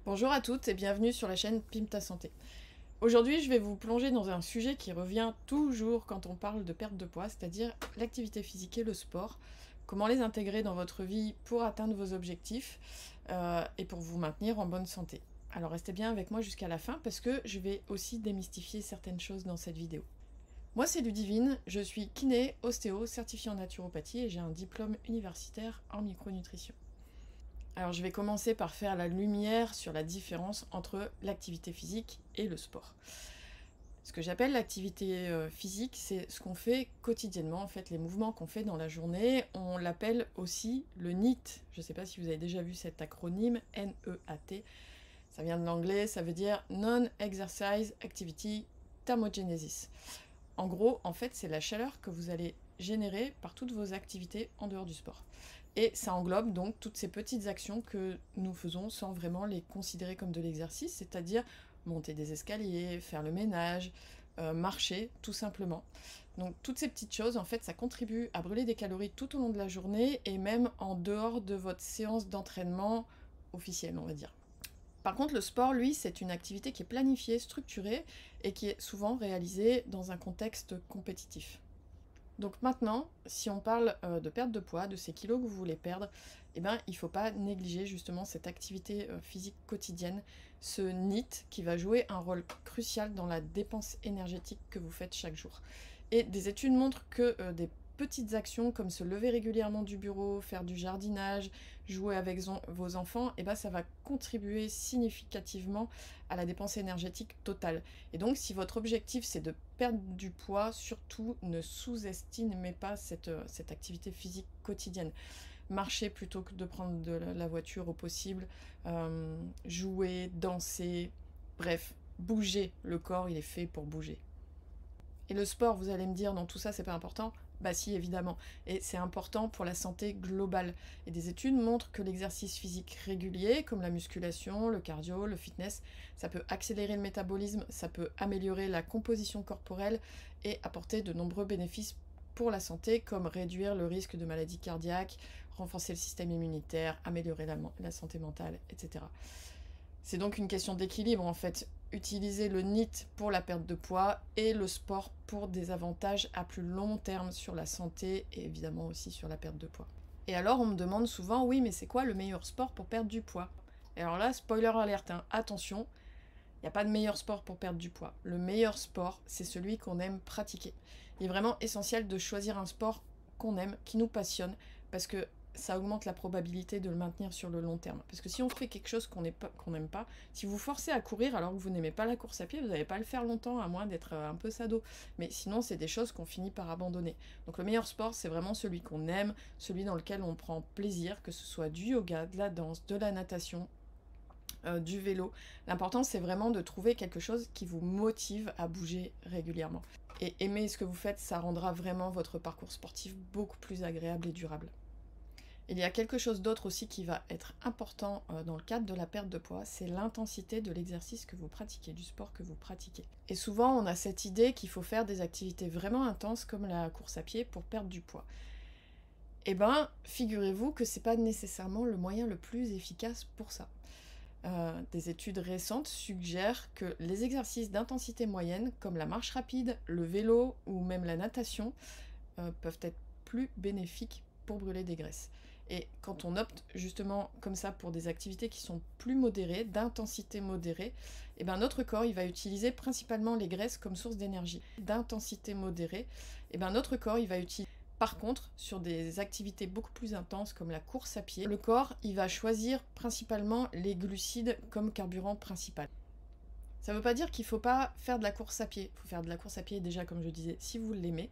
Bonjour à toutes et bienvenue sur la chaîne Pim Ta Santé. Aujourd'hui, je vais vous plonger dans un sujet qui revient toujours quand on parle de perte de poids, c'est-à-dire l'activité physique et le sport. Comment les intégrer dans votre vie pour atteindre vos objectifs et pour vous maintenir en bonne santé. Alors restez bien avec moi jusqu'à la fin parce que je vais aussi démystifier certaines choses dans cette vidéo. Moi, c'est Ludivine, je suis kiné, ostéo, certifiée en naturopathie et j'ai un diplôme universitaire en micronutrition. Alors je vais commencer par faire la lumière sur la différence entre l'activité physique et le sport. Ce que j'appelle l'activité physique, c'est ce qu'on fait quotidiennement, en fait, les mouvements qu'on fait dans la journée. On l'appelle aussi le NEAT. Je ne sais pas si vous avez déjà vu cet acronyme, N-E-A-T. Ça vient de l'anglais, ça veut dire Non-Exercise Activity Thermogenesis. En gros, en fait, c'est la chaleur que vous allez générer par toutes vos activités en dehors du sport. Et ça englobe donc toutes ces petites actions que nous faisons sans vraiment les considérer comme de l'exercice, c'est-à-dire monter des escaliers, faire le ménage, marcher tout simplement. Donc toutes ces petites choses, en fait, ça contribue à brûler des calories tout au long de la journée et même en dehors de votre séance d'entraînement officielle, on va dire. Par contre, le sport, lui, c'est une activité qui est planifiée, structurée et qui est souvent réalisée dans un contexte compétitif. Donc maintenant, si on parle de perte de poids, de ces kilos que vous voulez perdre, eh ben, il ne faut pas négliger justement cette activité physique quotidienne, ce NEAT qui va jouer un rôle crucial dans la dépense énergétique que vous faites chaque jour. Et des études montrent que des petites actions comme se lever régulièrement du bureau, faire du jardinage, jouer avec vos enfants, eh ben, ça va contribuer significativement à la dépense énergétique totale. Et donc si votre objectif c'est de perdre du poids, surtout ne sous-estimez pas cette activité physique quotidienne. Marcher plutôt que de prendre de la voiture au possible, jouer, danser, bref, bouger. Le corps, il est fait pour bouger. Et le sport, vous allez me dire, non, tout ça, c'est pas important. Bah si, évidemment. Et c'est important pour la santé globale. Et des études montrent que l'exercice physique régulier, comme la musculation, le cardio, le fitness, ça peut accélérer le métabolisme, ça peut améliorer la composition corporelle et apporter de nombreux bénéfices pour la santé, comme réduire le risque de maladies cardiaques, renforcer le système immunitaire, améliorer la santé mentale, etc. C'est donc une question d'équilibre en fait. Utiliser le NEAT pour la perte de poids et le sport pour des avantages à plus long terme sur la santé et évidemment aussi sur la perte de poids. Et alors on me demande souvent, oui mais c'est quoi le meilleur sport pour perdre du poids? Et alors là, spoiler alert, hein, attention, il n'y a pas de meilleur sport pour perdre du poids. Le meilleur sport, c'est celui qu'on aime pratiquer. Il est vraiment essentiel de choisir un sport qu'on aime, qui nous passionne, parce que ça augmente la probabilité de le maintenir sur le long terme. Parce que si on fait quelque chose qu'on n'aime pas, si vous forcez à courir alors que vous n'aimez pas la course à pied, vous n'allez pas le faire longtemps, à moins d'être un peu sado. Mais sinon, c'est des choses qu'on finit par abandonner. Donc le meilleur sport, c'est vraiment celui qu'on aime, celui dans lequel on prend plaisir, que ce soit du yoga, de la danse, de la natation, du vélo. L'important, c'est vraiment de trouver quelque chose qui vous motive à bouger régulièrement. Et aimer ce que vous faites, ça rendra vraiment votre parcours sportif beaucoup plus agréable et durable. Il y a quelque chose d'autre aussi qui va être important dans le cadre de la perte de poids, c'est l'intensité de l'exercice que vous pratiquez, du sport que vous pratiquez. Et souvent, on a cette idée qu'il faut faire des activités vraiment intenses comme la course à pied pour perdre du poids. Eh ben, figurez-vous que c'est pas nécessairement le moyen le plus efficace pour ça. Des études récentes suggèrent que les exercices d'intensité moyenne, comme la marche rapide, le vélo ou même la natation, peuvent être plus bénéfiques pour brûler des graisses. Et quand on opte justement comme ça pour des activités qui sont plus modérées, d'intensité modérée, eh ben notre corps il va utiliser principalement les graisses comme source d'énergie. D'intensité modérée, eh ben notre corps il va utiliser. Par contre, sur des activités beaucoup plus intenses comme la course à pied, le corps il va choisir principalement les glucides comme carburant principal. Ça ne veut pas dire qu'il ne faut pas faire de la course à pied. Il faut faire de la course à pied déjà, comme je disais, si vous l'aimez.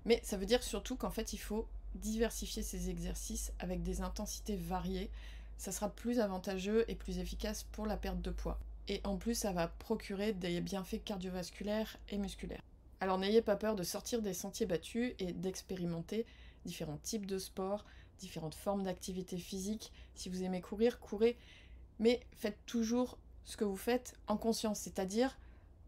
Mais ça veut dire surtout qu'en fait, il faut diversifier ces exercices avec des intensités variées. Ça sera plus avantageux et plus efficace pour la perte de poids. Et en plus, ça va procurer des bienfaits cardiovasculaires et musculaires. Alors n'ayez pas peur de sortir des sentiers battus et d'expérimenter différents types de sports, différentes formes d'activité physique. Si vous aimez courir, courez. Mais faites toujours ce que vous faites en conscience, c'est-à-dire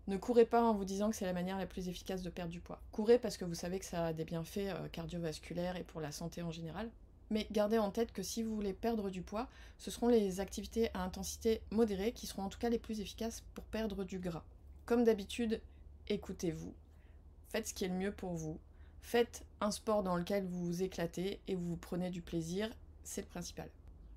ne courez pas en vous disant que c'est la manière la plus efficace de perdre du poids. Courez parce que vous savez que ça a des bienfaits cardiovasculaires et pour la santé en général. Mais gardez en tête que si vous voulez perdre du poids, ce seront les activités à intensité modérée qui seront en tout cas les plus efficaces pour perdre du gras. Comme d'habitude, écoutez-vous, faites ce qui est le mieux pour vous, faites un sport dans lequel vous vous éclatez et vous prenez du plaisir, c'est le principal.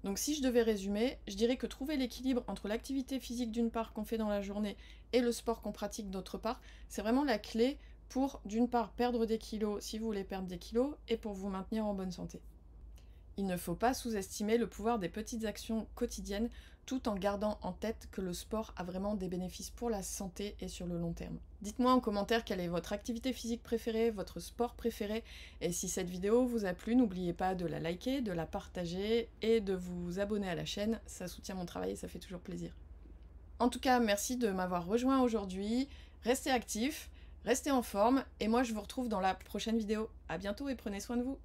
Donc si je devais résumer, je dirais que trouver l'équilibre entre l'activité physique d'une part qu'on fait dans la journée et le sport qu'on pratique d'autre part, c'est vraiment la clé pour d'une part perdre des kilos si vous voulez perdre des kilos et pour vous maintenir en bonne santé. Il ne faut pas sous-estimer le pouvoir des petites actions quotidiennes tout en gardant en tête que le sport a vraiment des bénéfices pour la santé et sur le long terme. Dites-moi en commentaire quelle est votre activité physique préférée, votre sport préféré, et si cette vidéo vous a plu, n'oubliez pas de la liker, de la partager et de vous abonner à la chaîne, ça soutient mon travail et ça fait toujours plaisir. En tout cas, merci de m'avoir rejoint aujourd'hui, restez actifs, restez en forme, et moi je vous retrouve dans la prochaine vidéo. À bientôt et prenez soin de vous.